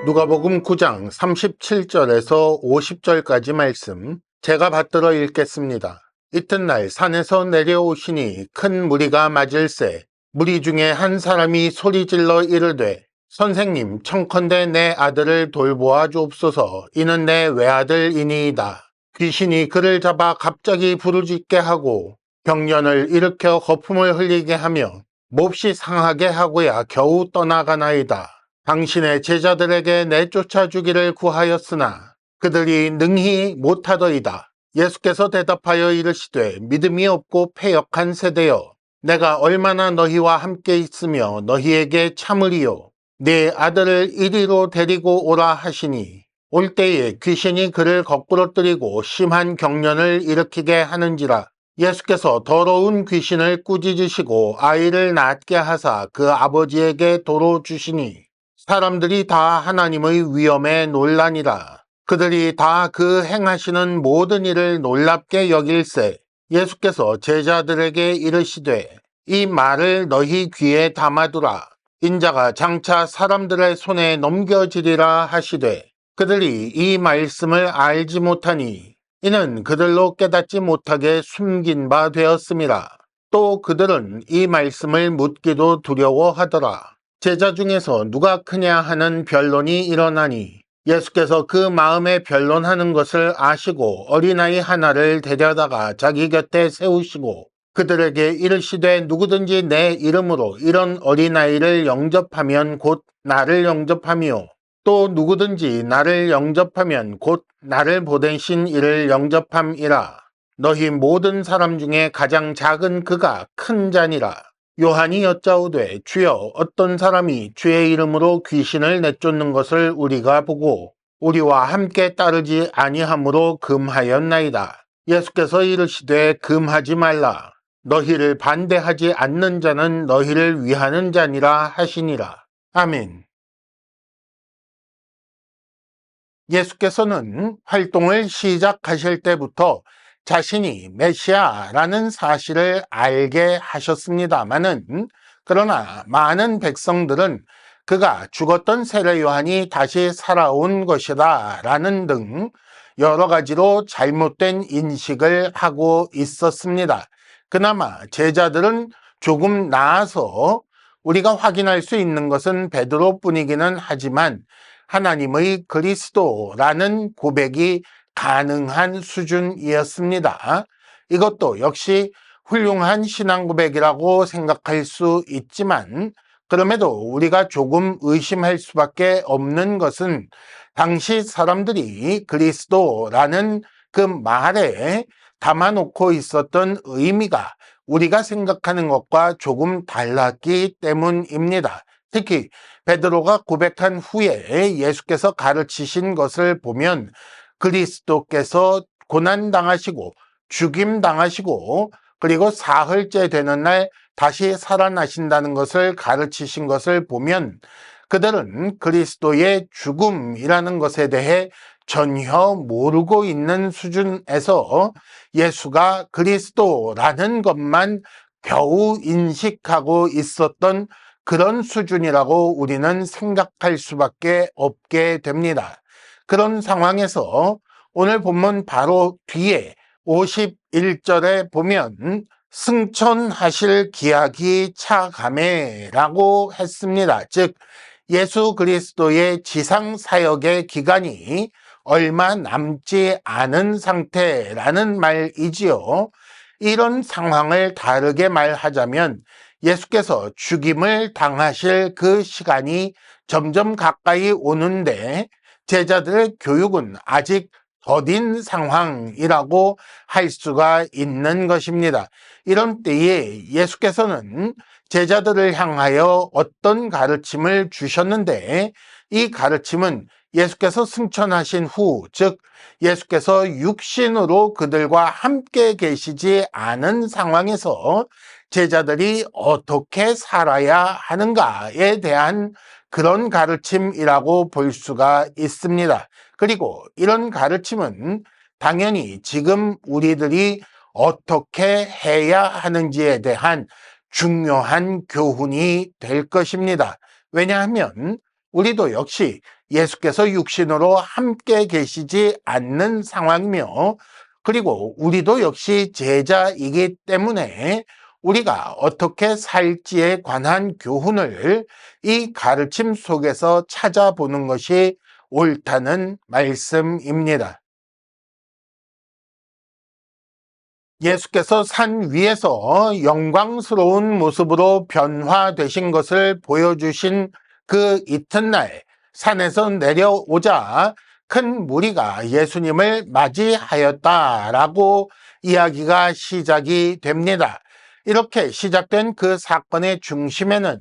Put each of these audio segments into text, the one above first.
누가복음 9장 37절에서 50절까지 말씀 제가 받들어 읽겠습니다. 이튿날 산에서 내려오시니 큰 무리가 맞을세 무리 중에 한 사람이 소리질러 이르되 선생님 청컨대 내 아들을 돌보아 주옵소서. 이는 내 외아들이니이다. 귀신이 그를 잡아 갑자기 부르짖게 하고 경련을 일으켜 거품을 흘리게 하며 몹시 상하게 하고야 겨우 떠나가나이다. 당신의 제자들에게 내쫓아 주기를 구하였으나 그들이 능히 못하더이다. 예수께서 대답하여 이르시되 믿음이 없고 패역한 세대여, 내가 얼마나 너희와 함께 있으며 너희에게 참으리요. 네 아들을 이리로 데리고 오라 하시니 올 때에 귀신이 그를 거꾸러뜨리고 심한 경련을 일으키게 하는지라. 예수께서 더러운 귀신을 꾸짖으시고 아이를 낫게 하사 그 아버지에게 도로 주시니 사람들이 다 하나님의 위엄에 놀라니라. 그들이 다 그 행하시는 모든 일을 놀랍게 여길세 예수께서 제자들에게 이르시되 이 말을 너희 귀에 담아두라. 인자가 장차 사람들의 손에 넘겨지리라 하시되 그들이 이 말씀을 알지 못하니 이는 그들로 깨닫지 못하게 숨긴 바 되었음이라. 또 그들은 이 말씀을 묻기도 두려워하더라. 제자 중에서 누가 크냐 하는 변론이 일어나니 예수께서 그 마음에 변론하는 것을 아시고 어린아이 하나를 데려다가 자기 곁에 세우시고 그들에게 이르시되 누구든지 내 이름으로 이런 어린아이를 영접하면 곧 나를 영접하며 또 누구든지 나를 영접하면 곧 나를 보내신 이를 영접함이라. 너희 모든 사람 중에 가장 작은 그가 큰 자니라. 요한이 여짜오되 주여 어떤 사람이 주의 이름으로 귀신을 내쫓는 것을 우리가 보고 우리와 함께 따르지 아니하므로 금하였나이다. 예수께서 이르시되 금하지 말라. 너희를 반대하지 않는 자는 너희를 위하는 자니라 하시니라. 아멘. 예수께서는 활동을 시작하실 때부터 자신이 메시아라는 사실을 알게 하셨습니다마는 그러나 많은 백성들은 그가 죽었던 세례 요한이 다시 살아온 것이다 라는 등 여러 가지로 잘못된 인식을 하고 있었습니다. 그나마 제자들은 조금 나아서 우리가 확인할 수 있는 것은 베드로뿐이기는 하지만 하나님의 그리스도라는 고백이 가능한 수준이었습니다. 이것도 역시 훌륭한 신앙 고백이라고 생각할 수 있지만 그럼에도 우리가 조금 의심할 수밖에 없는 것은 당시 사람들이 그리스도라는 그 말에 담아놓고 있었던 의미가 우리가 생각하는 것과 조금 달랐기 때문입니다. 특히 베드로가 고백한 후에 예수께서 가르치신 것을 보면 그리스도께서 고난당하시고 죽임당하시고 그리고 사흘째 되는 날 다시 살아나신다는 것을 가르치신 것을 보면 그들은 그리스도의 죽음이라는 것에 대해 전혀 모르고 있는 수준에서 예수가 그리스도라는 것만 겨우 인식하고 있었던 그런 수준이라고 우리는 생각할 수밖에 없게 됩니다. 그런 상황에서 오늘 본문 바로 뒤에 51절에 보면 승천하실 기약이 차가매 라고 했습니다. 즉 예수 그리스도의 지상 사역의 기간이 얼마 남지 않은 상태라는 말이지요. 이런 상황을 다르게 말하자면 예수께서 죽임을 당하실 그 시간이 점점 가까이 오는데 제자들의 교육은 아직 더딘 상황이라고 할 수가 있는 것입니다. 이런 때에 예수께서는 제자들을 향하여 어떤 가르침을 주셨는데 이 가르침은 예수께서 승천하신 후, 즉 예수께서 육신으로 그들과 함께 계시지 않은 상황에서 제자들이 어떻게 살아야 하는가에 대한 그런 가르침이라고 볼 수가 있습니다. 그리고 이런 가르침은 당연히 지금 우리들이 어떻게 해야 하는지에 대한 중요한 교훈이 될 것입니다. 왜냐하면 우리도 역시 예수께서 육신으로 함께 계시지 않는 상황이며, 그리고 우리도 역시 제자이기 때문에 우리가 어떻게 살지에 관한 교훈을 이 가르침 속에서 찾아보는 것이 옳다는 말씀입니다. 예수께서 산 위에서 영광스러운 모습으로 변화되신 것을 보여주신 그 이튿날, 산에서 내려오자 큰 무리가 예수님을 맞이하였다라고 이야기가 시작이 됩니다. 이렇게 시작된 그 사건의 중심에는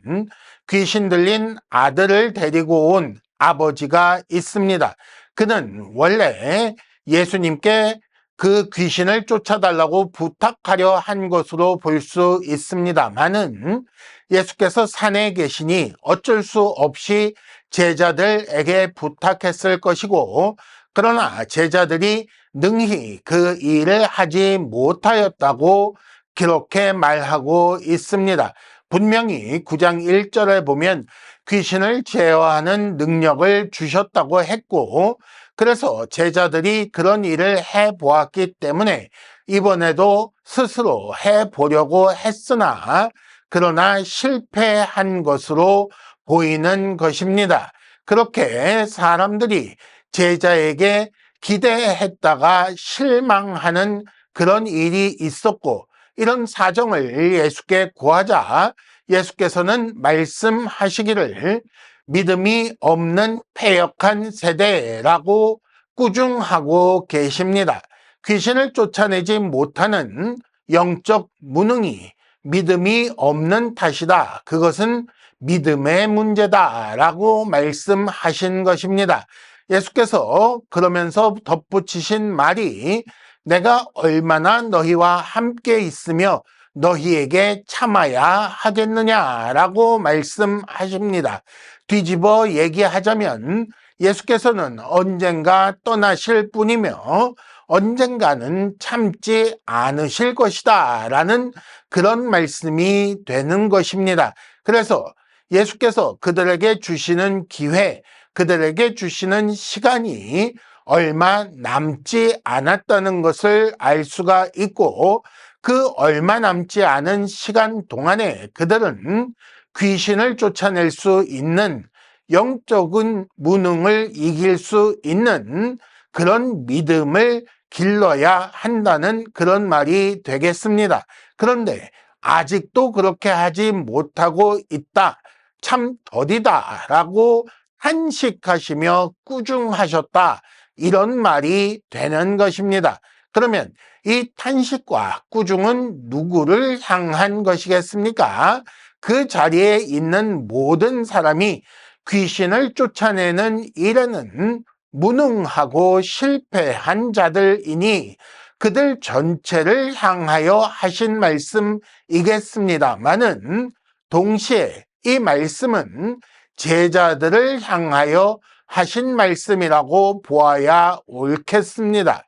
귀신 들린 아들을 데리고 온 아버지가 있습니다. 그는 원래 예수님께 그 귀신을 쫓아달라고 부탁하려 한 것으로 볼 수 있습니다만은, 예수께서 산에 계시니 어쩔 수 없이 제자들에게 부탁했을 것이고, 그러나 제자들이 능히 그 일을 하지 못하였다고 그렇게 말하고 있습니다. 분명히 9장 1절에 보면 귀신을 제어하는 능력을 주셨다고 했고, 그래서 제자들이 그런 일을 해보았기 때문에 이번에도 스스로 해보려고 했으나, 그러나 실패한 것으로 보이는 것입니다. 그렇게 사람들이 제자에게 기대했다가 실망하는 그런 일이 있었고, 이런 사정을 예수께 구하자 예수께서는 말씀하시기를 믿음이 없는 패역한 세대라고 꾸중하고 계십니다. 귀신을 쫓아내지 못하는 영적 무능이 믿음이 없는 탓이다. 그것은 믿음의 문제다라고 말씀하신 것입니다. 예수께서 그러면서 덧붙이신 말이 내가 얼마나 너희와 함께 있으며 너희에게 참아야 하겠느냐라고 말씀하십니다. 뒤집어 얘기하자면 예수께서는 언젠가 떠나실 뿐이며 언젠가는 참지 않으실 것이다 라는 그런 말씀이 되는 것입니다. 그래서 예수께서 그들에게 주시는 기회, 그들에게 주시는 시간이 얼마 남지 않았다는 것을 알 수가 있고, 그 얼마 남지 않은 시간 동안에 그들은 귀신을 쫓아낼 수 있는, 영적인 무능을 이길 수 있는 그런 믿음을 길러야 한다는 그런 말이 되겠습니다. 그런데 아직도 그렇게 하지 못하고 있다, 참 더디다 라고 탄식하시며 꾸중하셨다, 이런 말이 되는 것입니다. 그러면 이 탄식과 꾸중은 누구를 향한 것이겠습니까? 그 자리에 있는 모든 사람이 귀신을 쫓아내는 일에는 무능하고 실패한 자들이니 그들 전체를 향하여 하신 말씀이겠습니다마는, 동시에 이 말씀은 제자들을 향하여 하신 말씀이라고 보아야 옳겠습니다.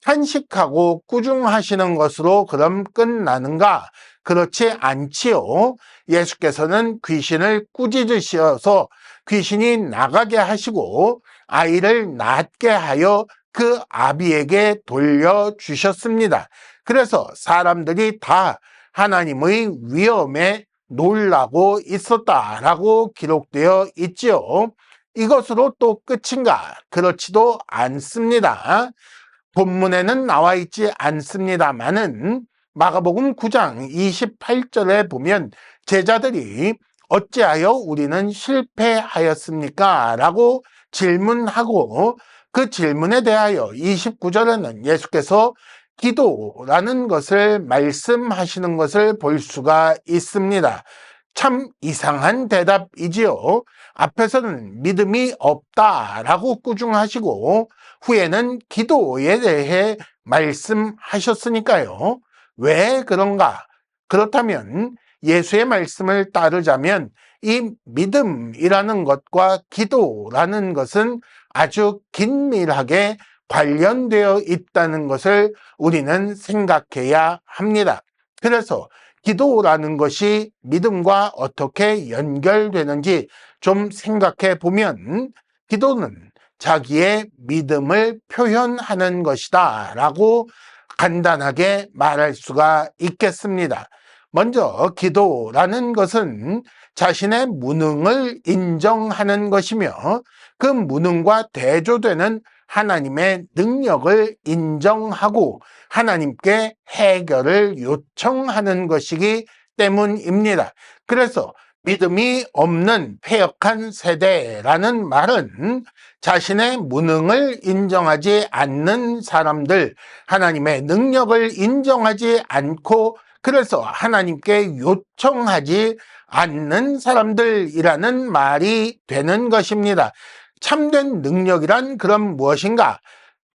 탄식하고 꾸중하시는 것으로 그럼 끝나는가? 그렇지 않지요. 예수께서는 귀신을 꾸짖으셔서 귀신이 나가게 하시고 아이를 낫게 하여 그 아비에게 돌려주셨습니다. 그래서 사람들이 다 하나님의 위엄에 놀라고 있었다라고 기록되어 있지요. 이것으로 또 끝인가? 그렇지도 않습니다. 본문에는 나와 있지 않습니다만은 마가복음 9장 28절에 보면 제자들이 어찌하여 우리는 실패하였습니까? 라고 질문하고, 그 질문에 대하여 29절에는 예수께서 기도라는 것을 말씀하시는 것을 볼 수가 있습니다. 참 이상한 대답이지요. 앞에서는 믿음이 없다라고 꾸중하시고 후에는 기도에 대해 말씀하셨으니까요. 왜 그런가? 그렇다면 예수의 말씀을 따르자면 이 믿음이라는 것과 기도라는 것은 아주 긴밀하게 관련되어 있다는 것을 우리는 생각해야 합니다. 그래서 기도라는 것이 믿음과 어떻게 연결되는지 좀 생각해 보면 기도는 자기의 믿음을 표현하는 것이다 라고 간단하게 말할 수가 있겠습니다. 먼저 기도라는 것은 자신의 무능을 인정하는 것이며 그 무능과 대조되는 하나님의 능력을 인정하고 하나님께 해결을 요청하는 것이기 때문입니다. 그래서 믿음이 없는 패역한 세대라는 말은 자신의 무능을 인정하지 않는 사람들, 하나님의 능력을 인정하지 않고 그래서 하나님께 요청하지 않는 사람들이라는 말이 되는 것입니다. 참된 능력이란 그럼 무엇인가?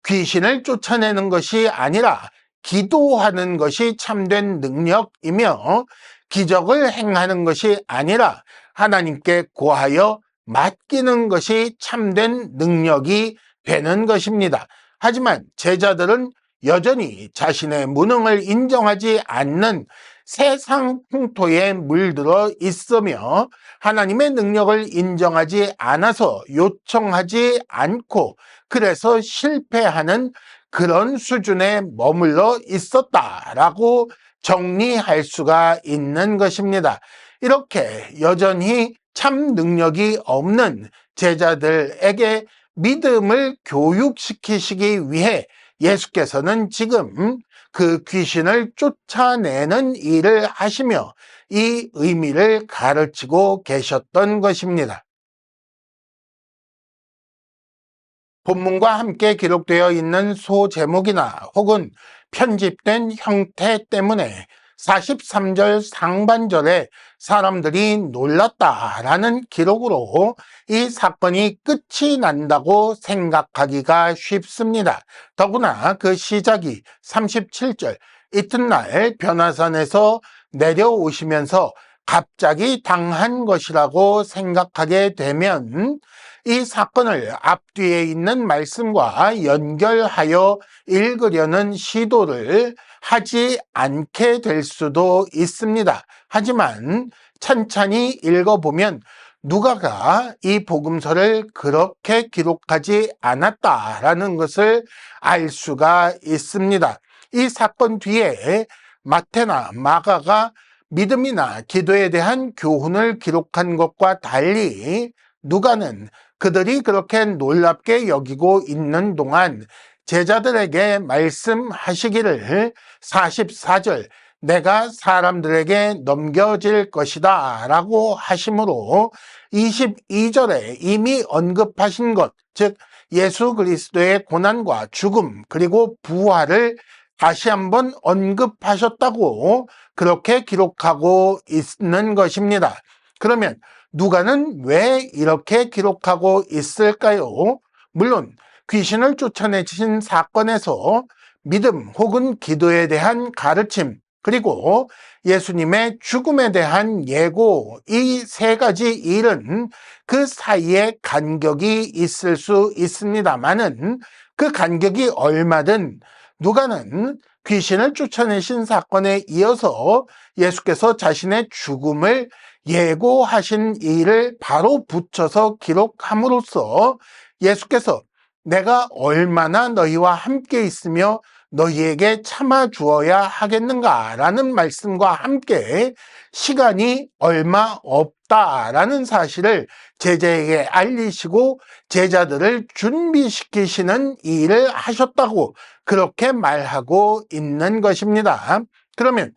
귀신을 쫓아내는 것이 아니라 기도하는 것이 참된 능력이며 기적을 행하는 것이 아니라 하나님께 구하여 맡기는 것이 참된 능력이 되는 것입니다. 하지만 제자들은 여전히 자신의 무능을 인정하지 않는 세상 풍토에 물들어 있으며 하나님의 능력을 인정하지 않아서 요청하지 않고 그래서 실패하는 그런 수준에 머물러 있었다라고 정리할 수가 있는 것입니다. 이렇게 여전히 참 능력이 없는 제자들에게 믿음을 교육시키시기 위해 예수께서는 지금 그 귀신을 쫓아내는 일을 하시며 이 의미를 가르치고 계셨던 것입니다. 본문과 함께 기록되어 있는 소제목이나 혹은 편집된 형태 때문에 43절 상반절에 사람들이 놀랐다라는 기록으로 이 사건이 끝이 난다고 생각하기가 쉽습니다. 더구나 그 시작이 37절 이튿날 변화산에서 내려오시면서 갑자기 당한 것이라고 생각하게 되면 이 사건을 앞뒤에 있는 말씀과 연결하여 읽으려는 시도를 하지 않게 될 수도 있습니다. 하지만 찬찬히 읽어보면 누가가 이 복음서를 그렇게 기록하지 않았다라는 것을 알 수가 있습니다. 이 사건 뒤에 마태나 마가가 믿음이나 기도에 대한 교훈을 기록한 것과 달리 누가는 그들이 그렇게 놀랍게 여기고 있는 동안 제자들에게 말씀하시기를 44절 내가 사람들에게 넘겨질 것이다 라고 하심으로 22절에 이미 언급하신 것, 즉 예수 그리스도의 고난과 죽음 그리고 부활을 다시 한번 언급하셨다고 그렇게 기록하고 있는 것입니다. 그러면 누가는 왜 이렇게 기록하고 있을까요? 물론 귀신을 쫓아내신 사건에서 믿음 혹은 기도에 대한 가르침 그리고 예수님의 죽음에 대한 예고 이 세 가지 일은 그 사이에 간격이 있을 수 있습니다만은 그 간격이 얼마든 누가는 귀신을 쫓아내신 사건에 이어서 예수께서 자신의 죽음을 예고하신 일을 바로 붙여서 기록함으로써 예수께서 내가 얼마나 너희와 함께 있으며 너희에게 참아 주어야 하겠는가라는 말씀과 함께 시간이 얼마 없다라는 사실을 제자에게 알리시고 제자들을 준비시키시는 일을 하셨다고 그렇게 말하고 있는 것입니다. 그러면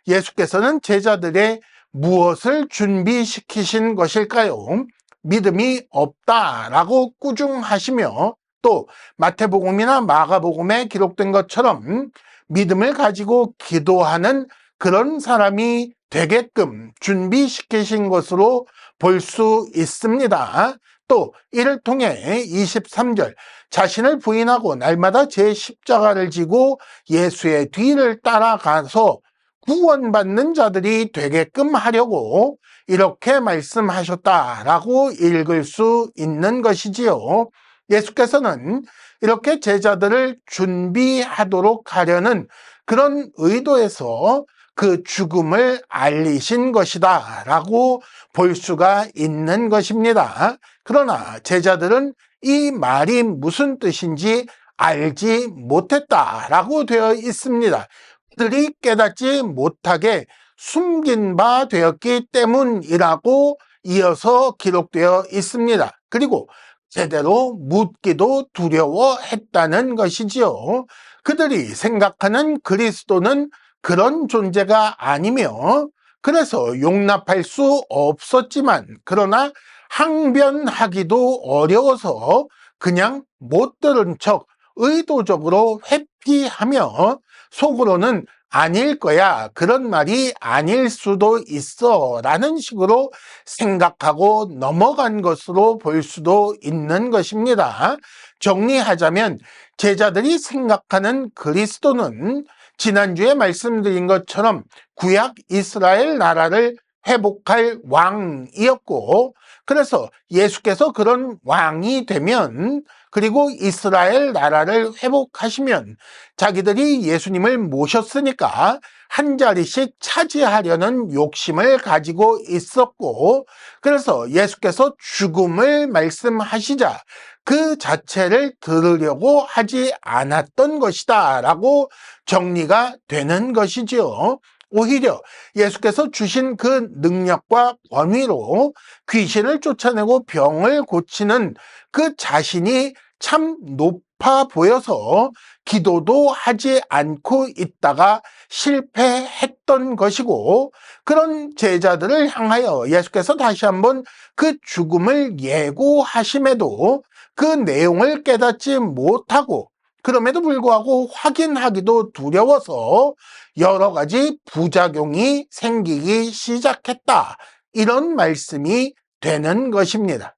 예수께서는 제자들의 무엇을 준비시키신 것일까요? 믿음이 없다라고 꾸중하시며 또 마태복음이나 마가복음에 기록된 것처럼 믿음을 가지고 기도하는 그런 사람이 되게끔 준비시키신 것으로 볼 수 있습니다. 또 이를 통해 23절 자신을 부인하고 날마다 제 십자가를 지고 예수의 뒤를 따라가서 구원받는 자들이 되게끔 하려고 이렇게 말씀하셨다라고 읽을 수 있는 것이지요. 예수께서는 이렇게 제자들을 준비하도록 하려는 그런 의도에서 그 죽음을 알리신 것이다 라고 볼 수가 있는 것입니다. 그러나 제자들은 이 말이 무슨 뜻인지 알지 못했다라고 되어 있습니다. 그들이 깨닫지 못하게 숨긴 바 되었기 때문이라고 이어서 기록되어 있습니다. 그리고 제대로 묻기도 두려워했다는 것이지요. 그들이 생각하는 그리스도는 그런 존재가 아니며 그래서 용납할 수 없었지만 그러나 항변하기도 어려워서 그냥 못 들은 척 의도적으로 회피하며 속으로는 아닐 거야, 그런 말이 아닐 수도 있어 라는 식으로 생각하고 넘어간 것으로 볼 수도 있는 것입니다. 정리하자면 제자들이 생각하는 그리스도는 지난주에 말씀드린 것처럼 구약 이스라엘 나라를 회복할 왕이었고, 그래서 예수께서 그런 왕이 되면, 그리고 이스라엘 나라를 회복하시면 자기들이 예수님을 모셨으니까 한 자리씩 차지하려는 욕심을 가지고 있었고, 그래서 예수께서 죽음을 말씀하시자 그 자체를 들으려고 하지 않았던 것이다 라고 정리가 되는 것이지요. 오히려 예수께서 주신 그 능력과 권위로 귀신을 쫓아내고 병을 고치는 그 자신이 참 높아 보여서 기도도 하지 않고 있다가 실패했던 것이고, 그런 제자들을 향하여 예수께서 다시 한번 그 죽음을 예고하심에도 그 내용을 깨닫지 못하고 그럼에도 불구하고 확인하기도 두려워서 여러 가지 부작용이 생기기 시작했다, 이런 말씀이 되는 것입니다.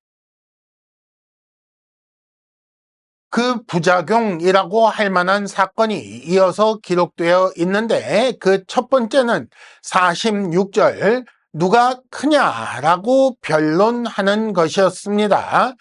그 부작용이라고 할 만한 사건이 이어서 기록되어 있는데 그 첫 번째는 46절 누가 크냐라고 변론하는 것이었습니다.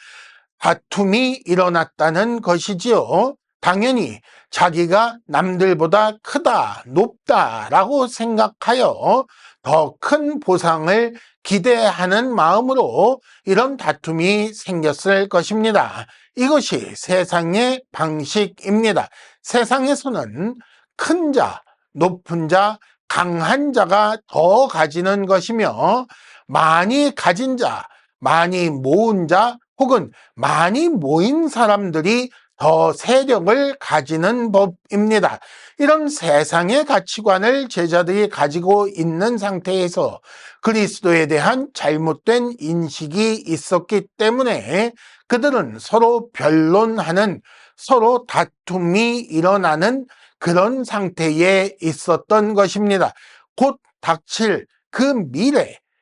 다툼이 일어났다는 것이지요. 당연히 자기가 남들보다 크다, 높다라고 생각하여 더 큰 보상을 기대하는 마음으로 이런 다툼이 생겼을 것입니다. 이것이 세상의 방식입니다. 세상에서는 큰 자, 높은 자, 강한 자가 더 가지는 것이며 많이 가진 자, 많이 모은 자, 혹은 많이 모인 사람들이 더 세력을 가지는 법입니다. 이런 세상의 가치관을 제자들이 가지고 있는 상태에서 그리스도에 대한 잘못된 인식이 있었기 때문에 그들은 서로 변론하는, 서로 다툼이 일어나는 그런 상태에 있었던 것입니다. 곧 닥칠 그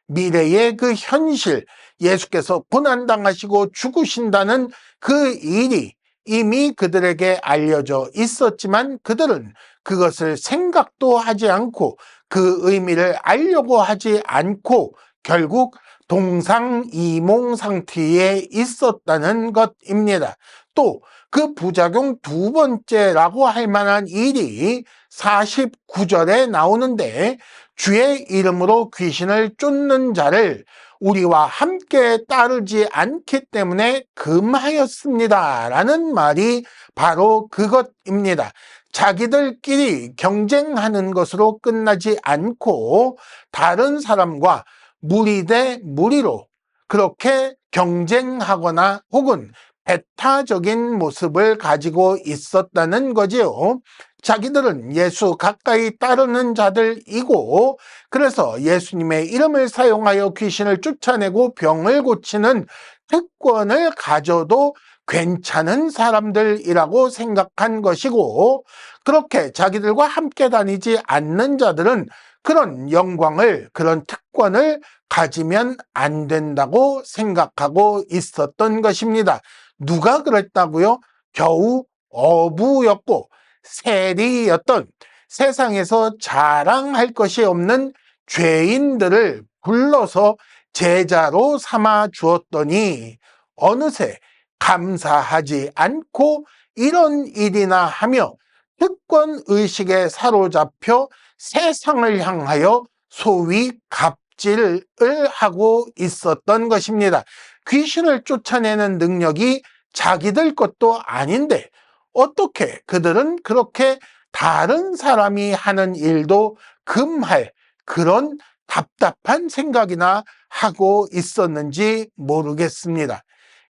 미래의 그 현실, 예수께서 고난당하시고 죽으신다는 그 일이 이미 그들에게 알려져 있었지만 그들은 그것을 생각도 하지 않고 그 의미를 알려고 하지 않고 결국 동상이몽 상태에 있었다는 것입니다. 또 그 부작용 두 번째라고 할 만한 일이 49절에 나오는데 주의 이름으로 귀신을 쫓는 자를 우리와 함께 따르지 않기 때문에 금하였습니다 라는 말이 바로 그것입니다. 자기들끼리 경쟁하는 것으로 끝나지 않고 다른 사람과 무리 대 무리로 그렇게 경쟁하거나 혹은 배타적인 모습을 가지고 있었다는 거지요. 자기들은 예수 가까이 따르는 자들이고 그래서 예수님의 이름을 사용하여 귀신을 쫓아내고 병을 고치는 특권을 가져도 괜찮은 사람들이라고 생각한 것이고, 그렇게 자기들과 함께 다니지 않는 자들은 그런 영광을, 그런 특권을 가지면 안 된다고 생각하고 있었던 것입니다. 누가 그랬다고요? 겨우 어부였고 세리였던, 세상에서 자랑할 것이 없는 죄인들을 불러서 제자로 삼아 주었더니 어느새 감사하지 않고 이런 일이나 하며 특권 의식에 사로잡혀 세상을 향하여 소위 갑질을 하고 있었던 것입니다. 귀신을 쫓아내는 능력이 자기들 것도 아닌데 어떻게 그들은 그렇게 다른 사람이 하는 일도 금할 그런 답답한 생각이나 하고 있었는지 모르겠습니다.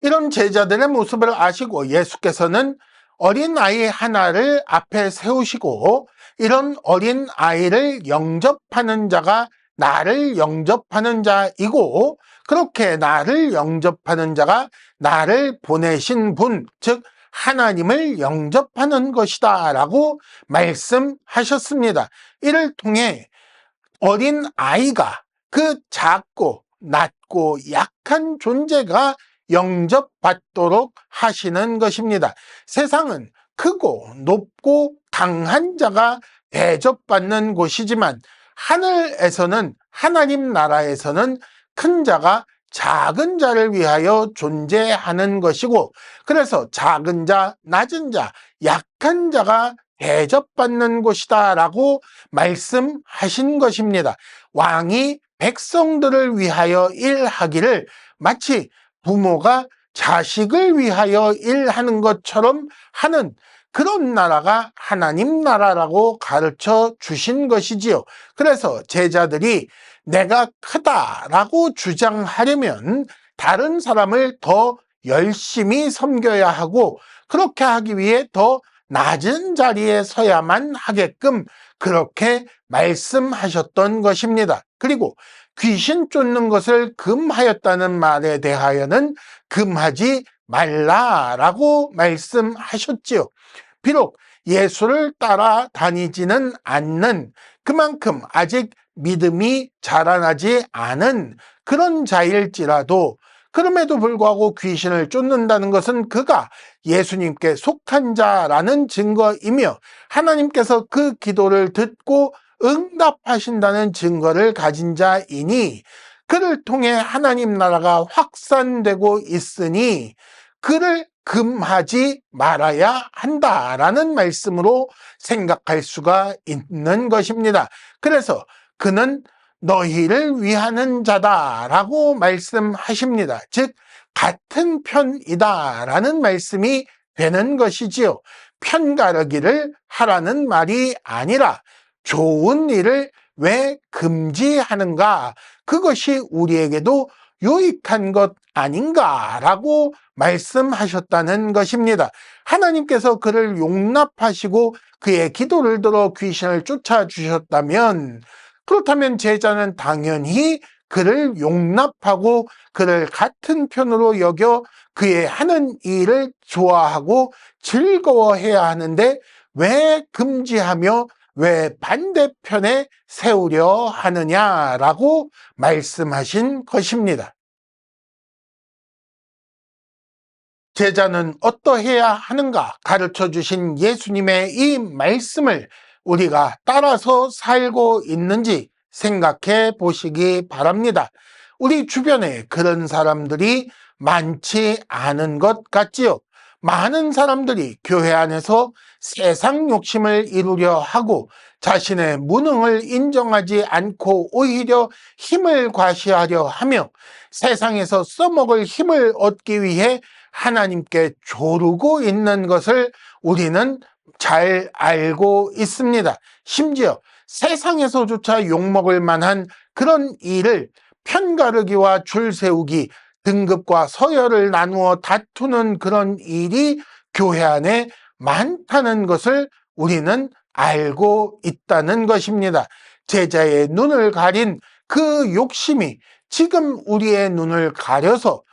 이런 제자들의 모습을 아시고 예수께서는 어린아이 하나를 앞에 세우시고 이런 어린아이를 영접하는 자가 나를 영접하는 자이고 그렇게 나를 영접하는 자가 나를 보내신 분, 즉 하나님을 영접하는 것이다 라고 말씀하셨습니다. 이를 통해 어린 아이가 그 작고 낮고 약한 존재가 영접받도록 하시는 것입니다. 세상은 크고 높고 강한 자가 대접받는 곳이지만 하늘에서는 하나님 나라에서는 큰 자가 작은 자를 위하여 존재하는 것이고 그래서 작은 자, 낮은 자, 약한 자가 대접받는 곳이다 라고 말씀하신 것입니다. 왕이 백성들을 위하여 일하기를 마치 부모가 자식을 위하여 일하는 것처럼 하는 그런 나라가 하나님 나라라고 가르쳐 주신 것이지요. 그래서 제자들이 내가 크다라고 주장하려면 다른 사람을 더 열심히 섬겨야 하고 그렇게 하기 위해 더 낮은 자리에 서야만 하게끔 그렇게 말씀하셨던 것입니다. 그리고 귀신 쫓는 것을 금하였다는 말에 대하여는 금하지 말라라고 말씀하셨지요. 비록 예수를 따라다니지는 않는 그만큼 아직 믿음이 자라나지 않은 그런 자일지라도 그럼에도 불구하고 귀신을 쫓는다는 것은 그가 예수님께 속한 자라는 증거이며 하나님께서 그 기도를 듣고 응답하신다는 증거를 가진 자이니 그를 통해 하나님 나라가 확산되고 있으니 그를 금하지 말아야 한다라는 말씀으로 생각할 수가 있는 것입니다. 그래서 그는 너희를 위하는 자다라고 말씀하십니다. 즉 같은 편이다라는 말씀이 되는 것이지요. 편가르기를 하라는 말이 아니라 좋은 일을 왜 금지하는가? 그것이 우리에게도 유익한 것 아닌가라고 말씀하셨다는 것입니다. 하나님께서 그를 용납하시고 그의 기도를 들어 귀신을 쫓아주셨다면 그렇다면 제자는 당연히 그를 용납하고 그를 같은 편으로 여겨 그의 하는 일을 좋아하고 즐거워해야 하는데 왜 금지하며 왜 반대편에 세우려 하느냐라고 말씀하신 것입니다. 제자는 어떠해야 하는가 가르쳐 주신 예수님의 이 말씀을 우리가 따라서 살고 있는지 생각해 보시기 바랍니다. 우리 주변에 그런 사람들이 많지 않은 것 같지요. 많은 사람들이 교회 안에서 세상 욕심을 이루려 하고 자신의 무능을 인정하지 않고 오히려 힘을 과시하려 하며 세상에서 써먹을 힘을 얻기 위해 하나님께 조르고 있는 것을 우리는 잘 알고 있습니다. 심지어 세상에서조차 욕먹을 만한 그런 일을 편가르기와 줄 세우기, 등급과 서열을 나누어 다투는 그런 일이 교회 안에 많다는 것을 우리는 알고 있다는 것입니다. 제자의 눈을 가린 그 욕심이 지금 우리의 눈을 가려서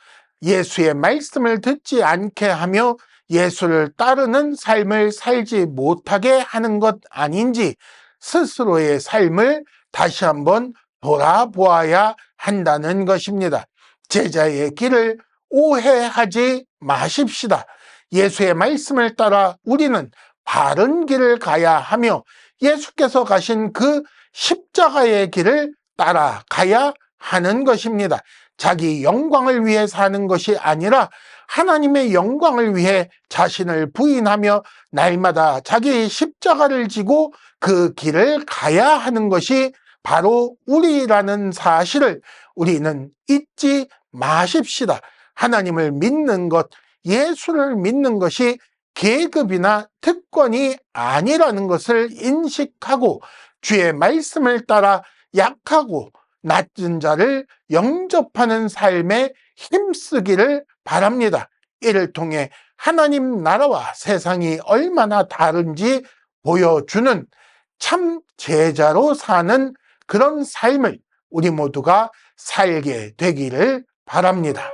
예수의 말씀을 듣지 않게 하며 예수를 따르는 삶을 살지 못하게 하는 것 아닌지 스스로의 삶을 다시 한번 돌아보아야 한다는 것입니다. 제자의 길을 오해하지 마십시다. 예수의 말씀을 따라 우리는 바른 길을 가야 하며 예수께서 가신 그 십자가의 길을 따라가야 하는 것입니다. 자기 영광을 위해 사는 것이 아니라 하나님의 영광을 위해 자신을 부인하며 날마다 자기의 십자가를 지고 그 길을 가야 하는 것이 바로 우리라는 사실을 우리는 잊지 마십시다. 하나님을 믿는 것, 예수를 믿는 것이 계급이나 특권이 아니라는 것을 인식하고 주의 말씀을 따라 약하고 낮은 자를 영접하는 삶에 힘쓰기를 바랍니다. 이를 통해 하나님 나라와 세상이 얼마나 다른지 보여주는 참 제자로 사는 그런 삶을 우리 모두가 살게 되기를 바랍니다.